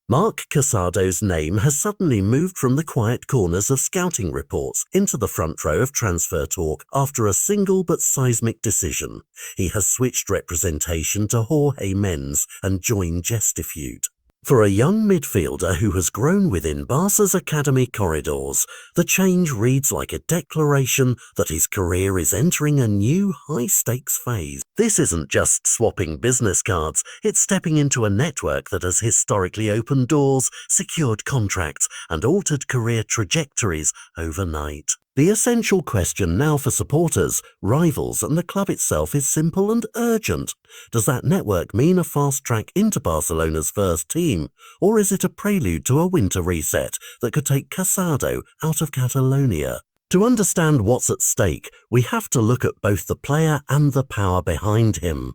Marc Casado's name has suddenly moved from the quiet corners of scouting reports into the front row of transfer talk after a single but seismic decision. He has switched representation to Jorge Mendes and joined Gestifute. For a young midfielder who has grown within Barca's academy corridors, the change reads like a declaration that his career is entering a new high-stakes phase. This isn't just swapping business cards, it's stepping into a network that has historically opened doors, secured contracts, and altered career trajectories overnight. The essential question now for supporters, rivals, and the club itself is simple and urgent. Does that network mean a fast track into Barcelona's first team, or is it a prelude to a winter reset that could take Casado out of Catalonia? To understand what's at stake, we have to look at both the player and the power behind him.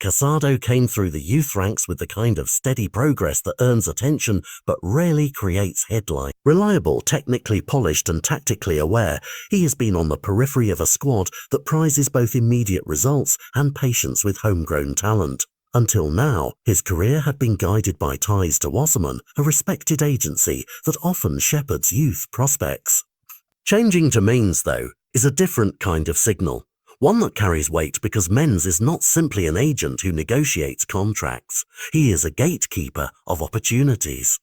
Casado came through the youth ranks with the kind of steady progress that earns attention but rarely creates headlines. Reliable, technically polished and tactically aware, he has been on the periphery of a squad that prizes both immediate results and patience with homegrown talent. Until now, his career had been guided by ties to Wasserman, a respected agency that often shepherds youth prospects. Changing to Mendes, though, is a different kind of signal. One that carries weight because Mendes is not simply an agent who negotiates contracts. He is a gatekeeper of opportunities.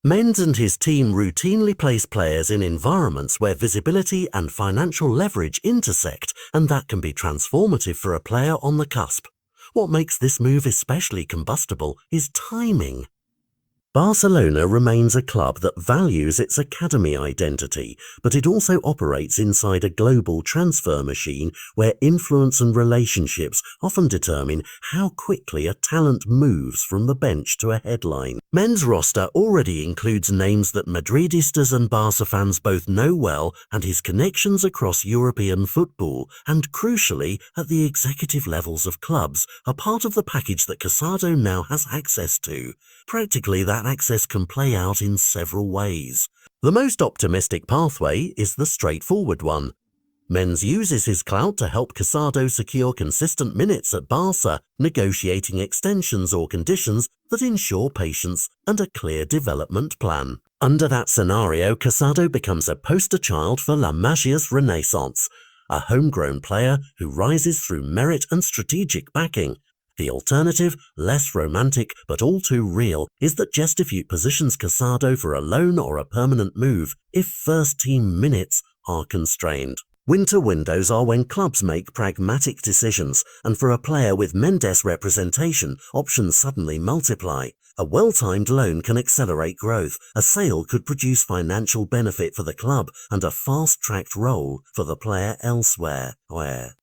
Mendes and his team routinely place players in environments where visibility and financial leverage intersect, and that can be transformative for a player on the cusp. What makes this move especially combustible is timing. Barcelona remains a club that values its academy identity, but it also operates inside a global transfer machine where influence and relationships often determine how quickly a talent moves from the bench to a headline. Men's roster already includes names that Madridistas and Barca fans both know well, and his connections across European football, and crucially at the executive levels of clubs, are part of the package that Casado now has access to. Practically, that access can play out in several ways. The most optimistic pathway is the straightforward one. Mendes uses his clout to help Casado secure consistent minutes at Barca, negotiating extensions or conditions that ensure patience and a clear development plan. Under that scenario, Casado becomes a poster child for La Masia's renaissance, a homegrown player who rises through merit and strategic backing. The alternative, less romantic but all too real, is that Gestifute positions Casado for a loan or a permanent move if first-team minutes are constrained. Winter windows are when clubs make pragmatic decisions, and for a player with Mendes representation, options suddenly multiply. A well-timed loan can accelerate growth, a sale could produce financial benefit for the club, and a fast-tracked role for the player elsewhere.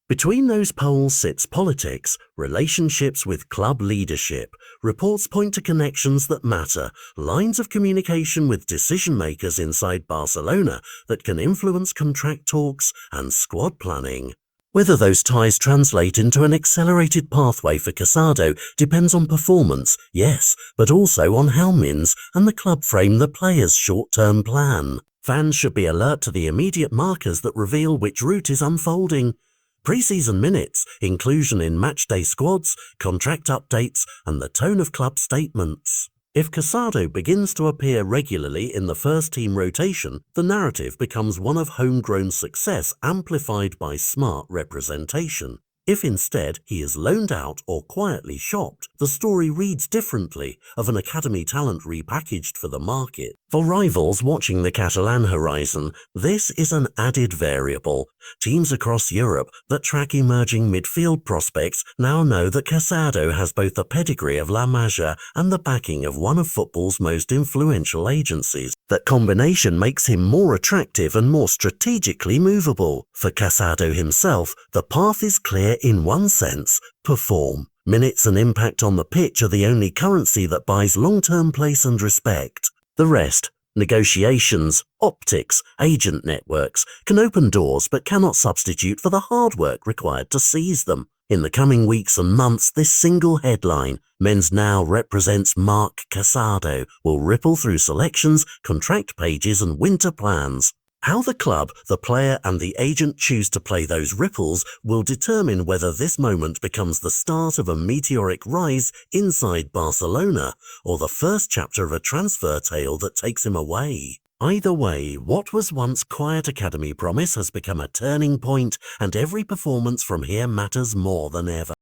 Between those poles sits politics, relationships with club leadership. Reports point to connections that matter, lines of communication with decision-makers inside Barcelona that can influence contract talks and squad planning. Whether those ties translate into an accelerated pathway for Casado depends on performance, yes, but also on how Mendes and the club frame the player's short-term plan. Fans should be alert to the immediate markers that reveal which route is unfolding. Pre-season minutes, inclusion in matchday squads, contract updates, and the tone of club statements. If Casado begins to appear regularly in the first-team rotation, the narrative becomes one of homegrown success amplified by smart representation. If instead he is loaned out or quietly shopped, the story reads differently, of an academy talent repackaged for the market. For rivals watching the Catalan horizon, this is an added variable. Teams across Europe that track emerging midfield prospects now know that Casado has both the pedigree of La Masia and the backing of one of football's most influential agencies. That combination makes him more attractive and more strategically movable. For Casado himself, the path is clear in one sense: perform. Minutes and impact on the pitch are the only currency that buys long-term place and respect. The rest, negotiations, optics, agent networks, can open doors but cannot substitute for the hard work required to seize them. In the coming weeks and months, this single headline, Mendes now represents Marc Casado, will ripple through selections, contract pages and winter plans. How the club, the player and the agent choose to play those ripples will determine whether this moment becomes the start of a meteoric rise inside Barcelona or the first chapter of a transfer tale that takes him away. Either way, what was once quiet academy promise has become a turning point, and every performance from here matters more than ever.